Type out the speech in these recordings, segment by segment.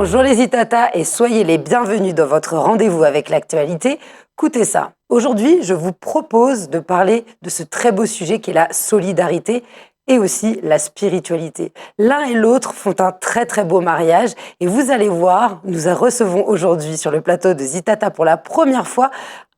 Bonjour les Itata et soyez les bienvenus dans votre rendez-vous avec l'actualité. Écoutez ça. Aujourd'hui, je vous propose de parler de ce très beau sujet qui est la solidarité et aussi la spiritualité. L'un et l'autre font un très très beau mariage et vous allez voir, nous recevons aujourd'hui sur le plateau de Zitata pour la première fois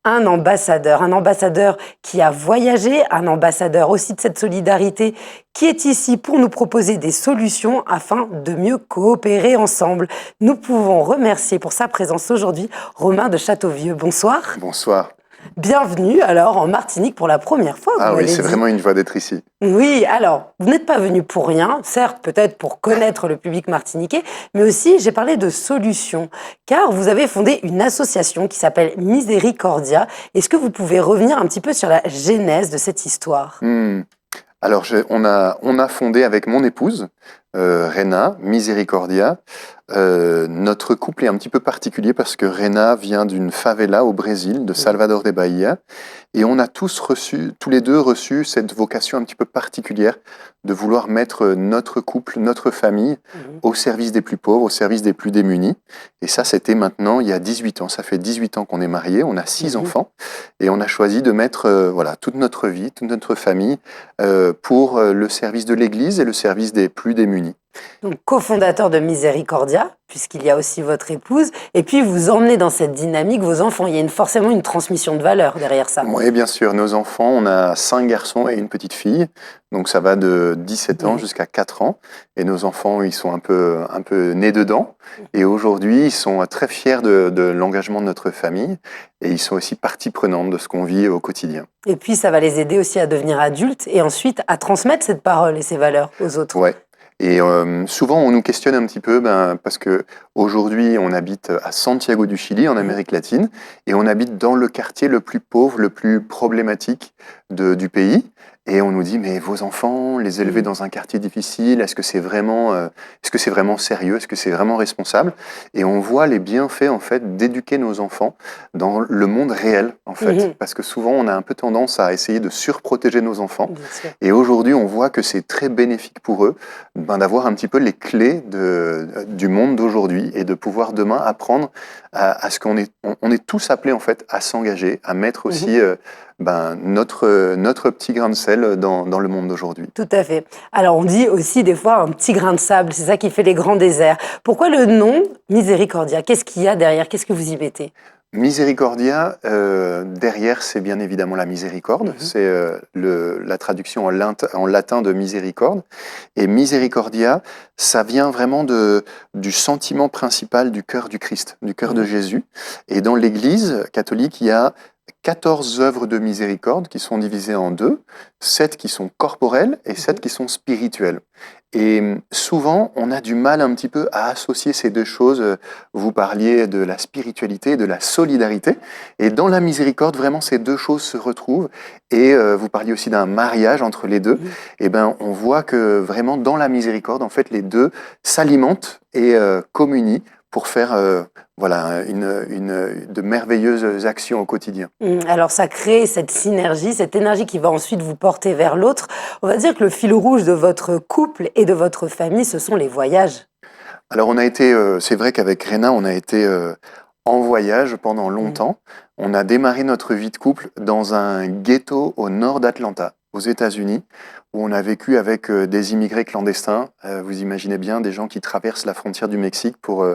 un ambassadeur qui a voyagé, un ambassadeur aussi de cette solidarité qui est ici pour nous proposer des solutions afin de mieux coopérer ensemble. Nous pouvons remercier pour sa présence aujourd'hui Romain de Châteauvieux. Bonsoir. Bonsoir. Bienvenue alors en Martinique pour la première fois. Ah oui, c'est vraiment une joie d'être ici. Oui, alors, vous n'êtes pas venu pour rien, certes peut-être pour connaître le public martiniquais, mais aussi j'ai parlé de solutions, car vous avez fondé une association qui s'appelle Misericordia. Est-ce que vous pouvez revenir un petit peu sur la genèse de cette histoire ? Alors, on a fondé avec mon épouse, Rena, Misericordia. Notre couple est un petit peu particulier parce que Rena vient d'une favela au Brésil, de Salvador de Bahia, et on a tous les deux reçu cette vocation un petit peu particulière de vouloir mettre notre couple, notre famille, au service des plus pauvres, au service des plus démunis. Et ça, c'était maintenant, il y a 18 ans. Ça fait 18 ans qu'on est mariés, on a 6 enfants, et on a choisi de mettre toute notre vie, toute notre famille, pour le service de l'Église et le service des plus démunis. Donc, cofondateur de Misericordia, puisqu'il y a aussi votre épouse, et puis vous emmenez dans cette dynamique vos enfants. Il y a forcément une transmission de valeurs derrière ça. Oui, bien sûr. Nos enfants, on a 5 garçons et une petite fille, donc ça va de 17 ans jusqu'à 4 ans. Et nos enfants, ils sont un peu nés dedans. Et aujourd'hui, ils sont très fiers de l'engagement de notre famille, et ils sont aussi partie prenante de ce qu'on vit au quotidien. Et puis, ça va les aider aussi à devenir adultes et ensuite à transmettre cette parole et ces valeurs aux autres. Ouais. Et souvent, on nous questionne un petit peu, parce que aujourd'hui, on habite à Santiago du Chili, en Amérique latine, et on habite dans le quartier le plus pauvre, le plus problématique du pays. Et on nous dit, mais vos enfants, les élever dans un quartier difficile, est-ce que c'est vraiment sérieux, est-ce que c'est vraiment responsable ? Et on voit les bienfaits en fait d'éduquer nos enfants dans le monde réel en fait, parce que souvent on a un peu tendance à essayer de surprotéger nos enfants. Et aujourd'hui, on voit que c'est très bénéfique pour eux d'avoir un petit peu les clés du monde d'aujourd'hui et de pouvoir demain apprendre à ce qu'on est, on est tous appelés en fait à s'engager, à mettre aussi notre petit grain de sel dans le monde d'aujourd'hui. Tout à fait. Alors on dit aussi des fois un petit grain de sable, c'est ça qui fait les grands déserts. Pourquoi le nom Misericordia ? Qu'est-ce qu'il y a derrière ? Qu'est-ce que vous y mettez ? Misericordia, derrière, c'est bien évidemment la miséricorde. C'est la traduction en latin de miséricorde. Et misericordia, ça vient vraiment du sentiment principal du cœur du Christ, du cœur de Jésus. Et dans l'Église catholique, il y a 14 œuvres de miséricorde qui sont divisées en 2, 7 qui sont corporelles et 7 qui sont spirituelles. Et souvent, on a du mal un petit peu à associer ces deux choses. Vous parliez de la spiritualité et de la solidarité. Et dans la miséricorde, vraiment, ces deux choses se retrouvent. Et vous parliez aussi d'un mariage entre les deux. Et on voit que vraiment, dans la miséricorde, en fait, les deux s'alimentent et communient pour faire de merveilleuses actions au quotidien. Alors ça crée cette synergie, cette énergie qui va ensuite vous porter vers l'autre. On va dire que le fil rouge de votre couple et de votre famille, ce sont les voyages. Alors c'est vrai qu'avec Rena, on a été en voyage pendant longtemps. On a démarré notre vie de couple dans un ghetto au nord d'Atlanta, aux États-Unis, où on a vécu avec des immigrés clandestins. Vous imaginez bien des gens qui traversent la frontière du Mexique pour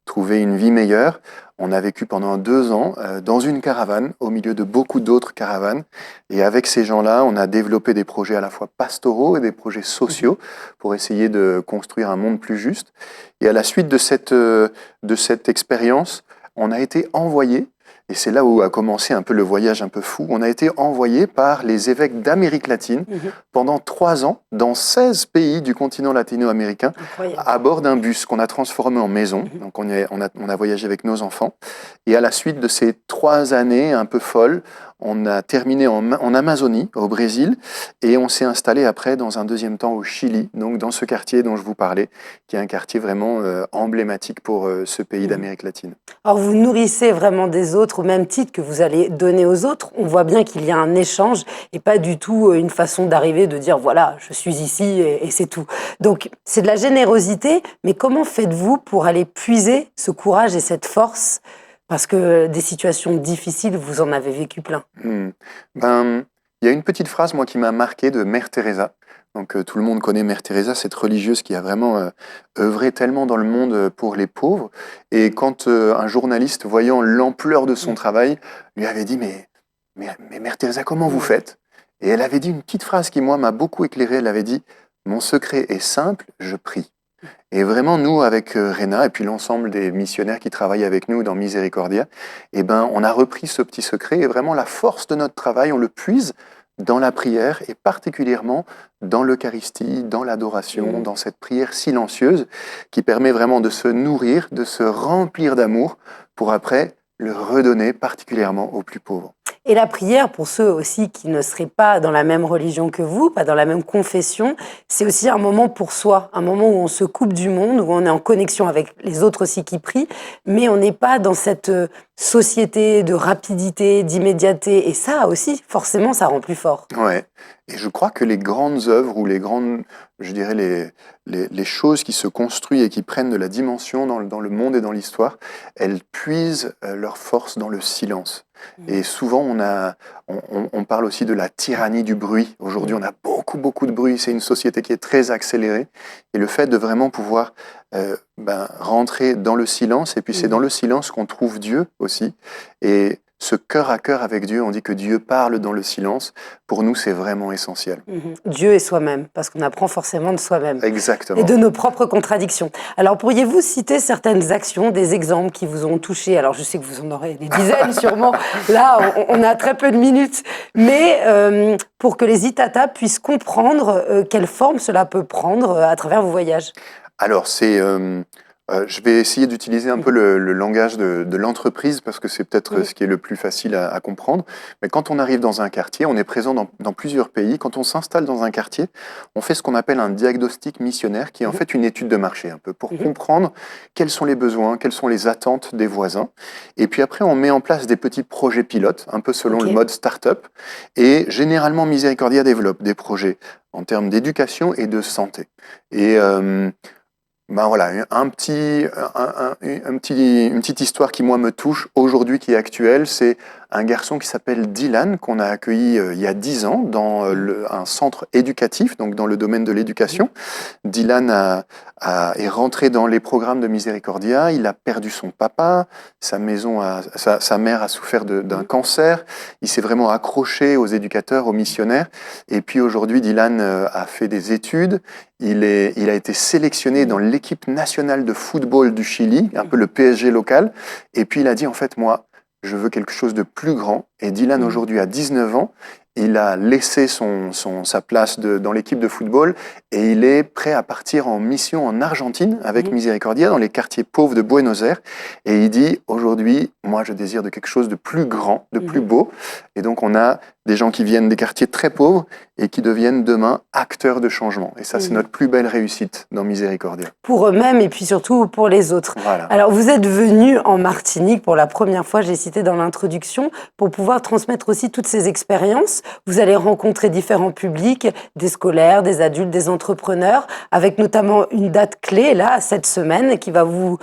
trouver une vie meilleure. On a vécu pendant 2 ans dans une caravane, au milieu de beaucoup d'autres caravanes. Et avec ces gens-là, on a développé des projets à la fois pastoraux et des projets sociaux pour essayer de construire un monde plus juste. Et à la suite de cette expérience, on a été envoyé. Et c'est là où a commencé un peu le voyage un peu fou. On a été envoyé par les évêques d'Amérique latine pendant 3 ans dans 16 pays du continent latino-américain à bord d'un bus qu'on a transformé en maison. Donc on a voyagé avec nos enfants. Et à la suite de ces 3 années un peu folles, On a terminé en Amazonie, au Brésil, et on s'est installé après dans un deuxième temps au Chili, donc dans ce quartier dont je vous parlais, qui est un quartier vraiment emblématique pour ce pays d'Amérique latine. Alors vous nourrissez vraiment des autres au même titre que vous allez donner aux autres. On voit bien qu'il y a un échange et pas du tout une façon d'arriver de dire voilà, je suis ici et c'est tout. Donc c'est de la générosité, mais comment faites-vous pour aller puiser ce courage et cette force? Parce que des situations difficiles, vous en avez vécu plein. Ben, il y a une petite phrase, moi, qui m'a marqué de Mère Teresa. Donc, tout le monde connaît Mère Teresa, cette religieuse qui a vraiment œuvré tellement dans le monde pour les pauvres. Et quand un journaliste, voyant l'ampleur de son travail, lui avait dit mais Mère Teresa, comment vous faites? Et elle avait dit une petite phrase qui, moi, m'a beaucoup éclairé. Elle avait dit, mon secret est simple, je prie. Et vraiment, nous, avec Réna et puis l'ensemble des missionnaires qui travaillent avec nous dans Miséricordia, eh ben, on a repris ce petit secret et vraiment la force de notre travail, on le puise dans la prière et particulièrement dans l'Eucharistie, dans l'adoration, dans cette prière silencieuse qui permet vraiment de se nourrir, de se remplir d'amour pour après le redonner particulièrement aux plus pauvres. Et la prière, pour ceux aussi qui ne seraient pas dans la même religion que vous, pas dans la même confession, c'est aussi un moment pour soi, un moment où on se coupe du monde, où on est en connexion avec les autres aussi qui prient, mais on n'est pas dans cette société de rapidité, d'immédiateté. Et ça aussi, forcément, ça rend plus fort. Ouais. Et je crois que les grandes œuvres ou les grandes, je dirais, les choses qui se construisent et qui prennent de la dimension dans le monde et dans l'histoire, elles puisent leur force dans le silence. Et souvent, on parle aussi de la tyrannie du bruit. Aujourd'hui, on a beaucoup de bruit. C'est une société qui est très accélérée. Et le fait de vraiment pouvoir rentrer dans le silence, et puis c'est dans le silence qu'on trouve Dieu aussi. Et ce cœur à cœur avec Dieu, on dit que Dieu parle dans le silence. Pour nous, c'est vraiment essentiel. Dieu et soi-même, parce qu'on apprend forcément de soi-même. Exactement. Et de nos propres contradictions. Alors, pourriez-vous citer certaines actions, des exemples qui vous ont touché? Alors, je sais que vous en aurez des dizaines sûrement. Là, on a très peu de minutes. Mais pour que les Itata puissent comprendre quelle forme cela peut prendre à travers vos voyages. Alors, je vais essayer d'utiliser un peu le langage de l'entreprise parce que c'est peut-être ce qui est le plus facile à comprendre. Mais quand on arrive dans un quartier, on est présent dans plusieurs pays. Quand on s'installe dans un quartier, on fait ce qu'on appelle un diagnostic missionnaire qui est en fait une étude de marché un peu pour comprendre quels sont les besoins, quelles sont les attentes des voisins. Et puis après, on met en place des petits projets pilotes, un peu selon le mode start-up. Et généralement, Miséricordia développe des projets en termes d'éducation et de santé. Et voilà, une petite histoire qui, moi, me touche aujourd'hui, qui est actuelle. C'est un garçon qui s'appelle Dylan, qu'on a accueilli il y a 10 ans dans un centre éducatif, donc dans le domaine de l'éducation. Dylan est rentré dans les programmes de Miséricordia. Il a perdu son papa, sa mère a souffert d'un cancer. Il s'est vraiment accroché aux éducateurs, aux missionnaires. Et puis aujourd'hui, Dylan a fait des études. Il a été sélectionné dans l'équipe nationale de football du Chili, un peu le PSG local. Et puis il a dit, en fait, moi, je veux quelque chose de plus grand. Et Dylan, aujourd'hui, a 19 ans. Il a laissé sa place dans l'équipe de football et il est prêt à partir en mission en Argentine avec Miséricordia, dans les quartiers pauvres de Buenos Aires. Et il dit, aujourd'hui, moi, je désire de quelque chose de plus grand, de plus beau. Et donc, on a des gens qui viennent des quartiers très pauvres et qui deviennent demain acteurs de changement. Et ça, c'est notre plus belle réussite dans Miséricordia. Pour eux-mêmes et puis surtout pour les autres. Voilà. Alors, vous êtes venu en Martinique pour la première fois, j'ai cité dans l'introduction, pour pouvoir transmettre aussi toutes ces expériences. Vous allez rencontrer différents publics, des scolaires, des adultes, des entrepreneurs, avec notamment une date clé, là, cette semaine, qui va vous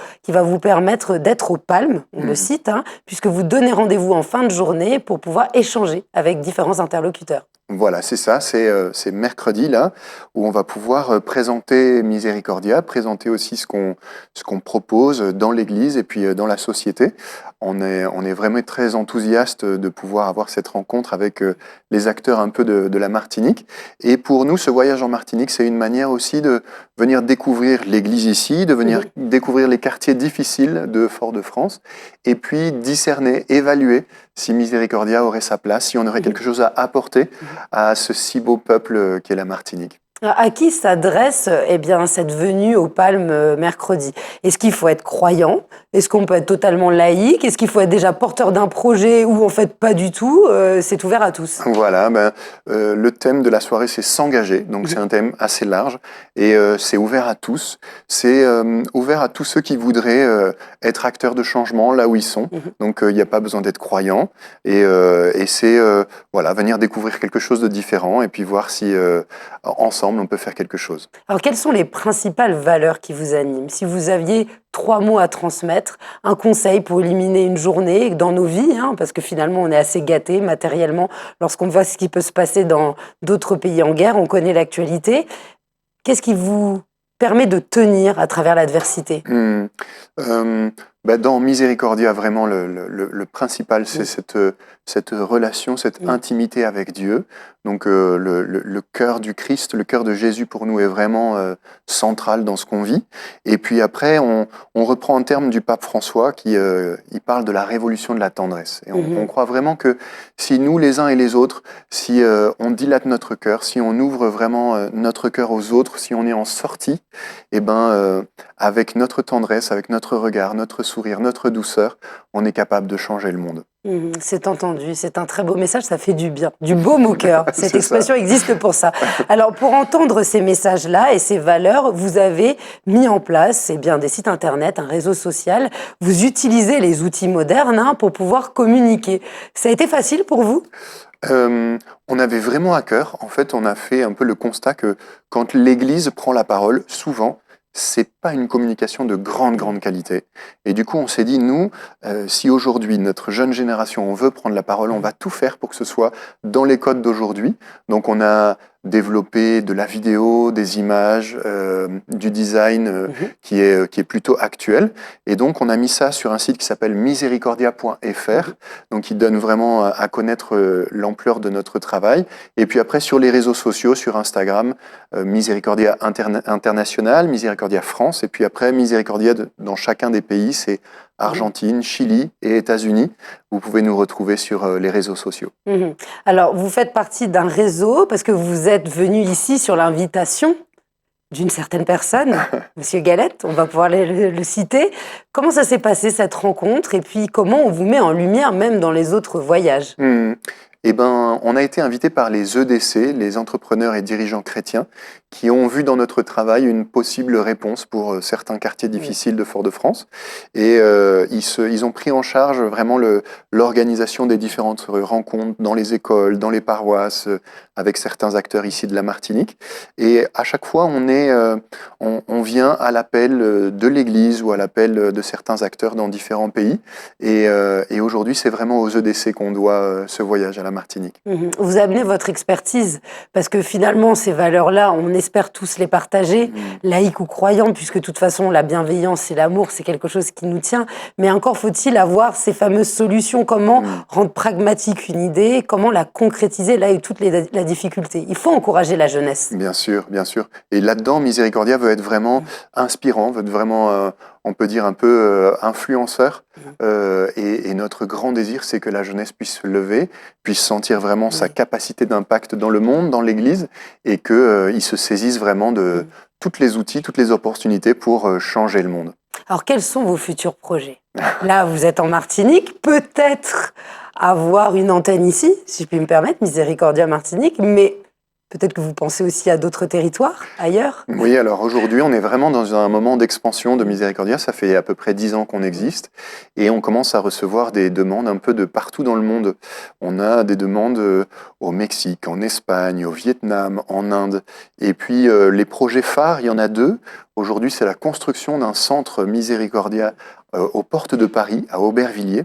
permettre d'être aux Palmes, on le cite, puisque vous donnez rendez-vous en fin de journée pour pouvoir échanger avec différents interlocuteurs. Voilà, c'est ça, c'est mercredi là où on va pouvoir présenter Miséricordia, présenter aussi ce qu'on propose dans l'Église et puis dans la société. On est vraiment très enthousiaste de pouvoir avoir cette rencontre avec les acteurs un peu de la Martinique. Et pour nous, ce voyage en Martinique, c'est une manière aussi de venir découvrir l'Église ici, de venir découvrir les quartiers difficiles de Fort-de-France, et puis discerner, évaluer si Miséricordia aurait sa place, si on aurait quelque chose à apporter à ce si beau peuple qu'est la Martinique. À qui s'adresse cette venue aux Palmes mercredi? Est-ce qu'il faut être croyant? Est-ce qu'on peut être totalement laïque? Est-ce qu'il faut être déjà porteur d'un projet ou en fait pas du tout? C'est ouvert à tous. Voilà, le thème de la soirée, c'est s'engager. Donc, c'est un thème assez large et c'est ouvert à tous. C'est ouvert à tous ceux qui voudraient être acteurs de changement là où ils sont. Donc, il n'y a pas besoin d'être croyant. Et c'est venir découvrir quelque chose de différent et puis voir si ensemble, on peut faire quelque chose. Alors, quelles sont les principales valeurs qui vous animent? Si vous aviez 3 mots à transmettre, un conseil pour éliminer une journée dans nos vies, parce que finalement, on est assez gâtés matériellement lorsqu'on voit ce qui peut se passer dans d'autres pays en guerre, on connaît l'actualité. Qu'est-ce qui vous permet de tenir à travers l'adversité? Dans Miséricordia, vraiment, le principal, c'est cette relation, cette intimité avec Dieu. Donc, le cœur du Christ, le cœur de Jésus pour nous est vraiment central dans ce qu'on vit. Et puis après, on reprend un terme du pape François qui il parle de la révolution de la tendresse. Et on croit vraiment que si nous, les uns et les autres, si on dilate notre cœur, si on ouvre vraiment notre cœur aux autres, si on est en sortie, avec notre tendresse, avec notre regard, notre sourire, notre douceur, on est capable de changer le monde. C'est entendu, c'est un très beau message, ça fait du bien, du baume au cœur. Cette expression existe pour ça. Alors, pour entendre ces messages-là et ces valeurs, vous avez mis en place des sites internet, un réseau social. Vous utilisez les outils modernes pour pouvoir communiquer. Ça a été facile pour vous? On avait vraiment à cœur. En fait, on a fait un peu le constat que quand l'Église prend la parole, souvent, c'est pas une communication de grande qualité. Et du coup, on s'est dit, nous, si aujourd'hui, notre jeune génération, on veut prendre la parole, on va tout faire pour que ce soit dans les codes d'aujourd'hui. Donc, on a développé de la vidéo, des images, du design qui est plutôt actuel. Et donc, on a mis ça sur un site qui s'appelle misericordia.fr, donc qui donne vraiment à connaître l'ampleur de notre travail. Et puis après, sur les réseaux sociaux, sur Instagram, Misericordia International, Misericordia France, et puis après, Misericordia dans chacun des pays, c'est Argentine, Chili et États-Unis. Vous pouvez nous retrouver sur les réseaux sociaux. Alors, vous faites partie d'un réseau parce que vous êtes venu ici sur l'invitation d'une certaine personne, Monsieur Galette, on va pouvoir le citer. Comment ça s'est passé cette rencontre et puis comment on vous met en lumière même dans les autres voyages? On a été invité par les EDC, les entrepreneurs et dirigeants chrétiens, qui ont vu dans notre travail une possible réponse pour certains quartiers difficiles de Fort-de-France. Et ils ont pris en charge vraiment l'organisation des différentes rencontres dans les écoles, dans les paroisses, avec certains acteurs ici de la Martinique. Et à chaque fois, on vient à l'appel de l'Église ou à l'appel de certains acteurs dans différents pays. Et aujourd'hui, c'est vraiment aux EDC qu'on doit ce voyage à la Martinique. Vous amenez votre expertise, parce que finalement, ces valeurs-là, on espère tous les partager, laïcs ou croyants, puisque de toute façon, la bienveillance et l'amour, c'est quelque chose qui nous tient. Mais encore faut-il avoir ces fameuses solutions. Comment rendre pragmatique une idée? Comment la concrétiser? Là est toute la difficulté. Il faut encourager la jeunesse. Bien sûr, bien sûr. Et là-dedans, Miséricordia veut être vraiment inspirant, veut être vraiment, on peut dire, un peu influenceur. Et notre grand désir, c'est que la jeunesse puisse se lever, puisse sentir vraiment sa capacité d'impact dans le monde, dans l'Église, et qu'ils se saisissent vraiment de tous les outils, toutes les opportunités pour changer le monde. Alors, quels sont vos futurs projets? Là, vous êtes en Martinique, peut-être avoir une antenne ici, si je puis me permettre, Miséricordia Martinique, mais peut-être que vous pensez aussi à d'autres territoires, ailleurs? Oui, alors aujourd'hui, on est vraiment dans un moment d'expansion de Miséricordia. Ça fait à peu près 10 ans qu'on existe et on commence à recevoir des demandes un peu de partout dans le monde. On a des demandes au Mexique, en Espagne, au Vietnam, en Inde. Et puis, les projets phares, il y en a 2. Aujourd'hui, c'est la construction d'un centre Miséricordia aux portes de Paris, à Aubervilliers.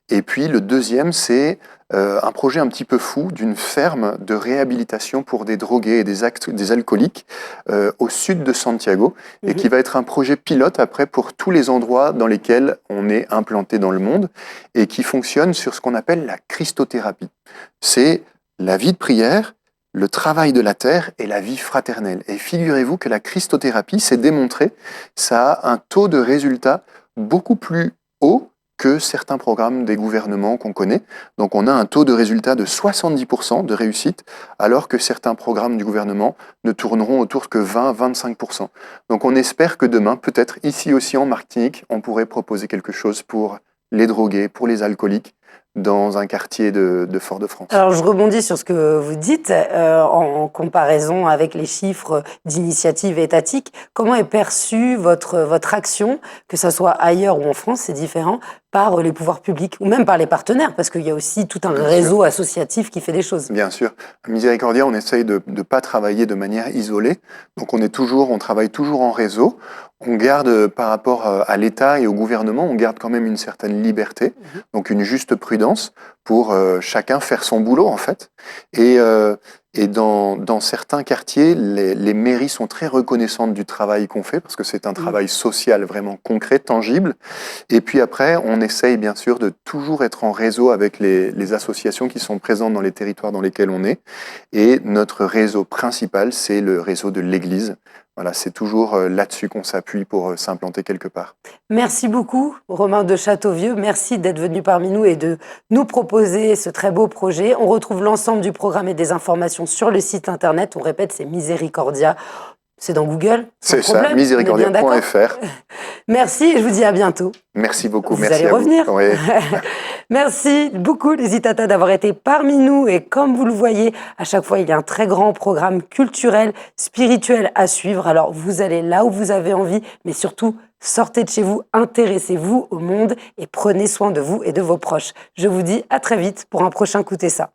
Et puis, le deuxième, c'est un projet un petit peu fou d'une ferme de réhabilitation pour des drogués et des alcooliques au sud de Santiago et qui va être un projet pilote après pour tous les endroits dans lesquels on est implanté dans le monde et qui fonctionne sur ce qu'on appelle la christothérapie. C'est la vie de prière, le travail de la terre et la vie fraternelle. Et figurez-vous que la christothérapie, c'est démontré, ça a un taux de résultat beaucoup plus haut que certains programmes des gouvernements qu'on connaît. Donc on a un taux de résultat de 70% de réussite, alors que certains programmes du gouvernement ne tourneront autour que 20-25%. Donc on espère que demain, peut-être ici aussi en Martinique, on pourrait proposer quelque chose pour les drogués, pour les alcooliques, dans un quartier de Fort-de-France. Alors, je rebondis sur ce que vous dites en comparaison avec les chiffres d'initiatives étatiques. Comment est perçue votre action, que ce soit ailleurs ou en France, c'est différent, par les pouvoirs publics ou même par les partenaires, parce qu'il y a aussi tout un réseau associatif qui fait des choses. Bien sûr. À Miséricordia, on essaye de ne pas travailler de manière isolée. Donc on travaille toujours en réseau. On garde, par rapport à l'État et au gouvernement, on garde quand même une certaine liberté, donc une juste prudence pour chacun faire son boulot, en fait. Et dans certains quartiers, les mairies sont très reconnaissantes du travail qu'on fait, parce que c'est un travail social vraiment concret, tangible. Et puis après, on essaye bien sûr de toujours être en réseau avec les associations qui sont présentes dans les territoires dans lesquels on est. Et notre réseau principal, c'est le réseau de l'Église. Voilà, c'est toujours là-dessus qu'on s'appuie pour s'implanter quelque part. Merci beaucoup, Romain de Châteauvieux. Merci d'être venu parmi nous et de nous proposer ce très beau projet. On retrouve l'ensemble du programme et des informations sur le site internet. On répète, c'est Miséricordia. C'est dans Google. C'est ça, miséricordia.fr. Merci et je vous dis à bientôt. Merci beaucoup. Vous merci allez revenir. Oui. Merci beaucoup les Itata d'avoir été parmi nous et comme vous le voyez, à chaque fois il y a un très grand programme culturel, spirituel à suivre. Alors vous allez là où vous avez envie, mais surtout sortez de chez vous, intéressez-vous au monde et prenez soin de vous et de vos proches. Je vous dis à très vite pour un prochain Écoutez ça.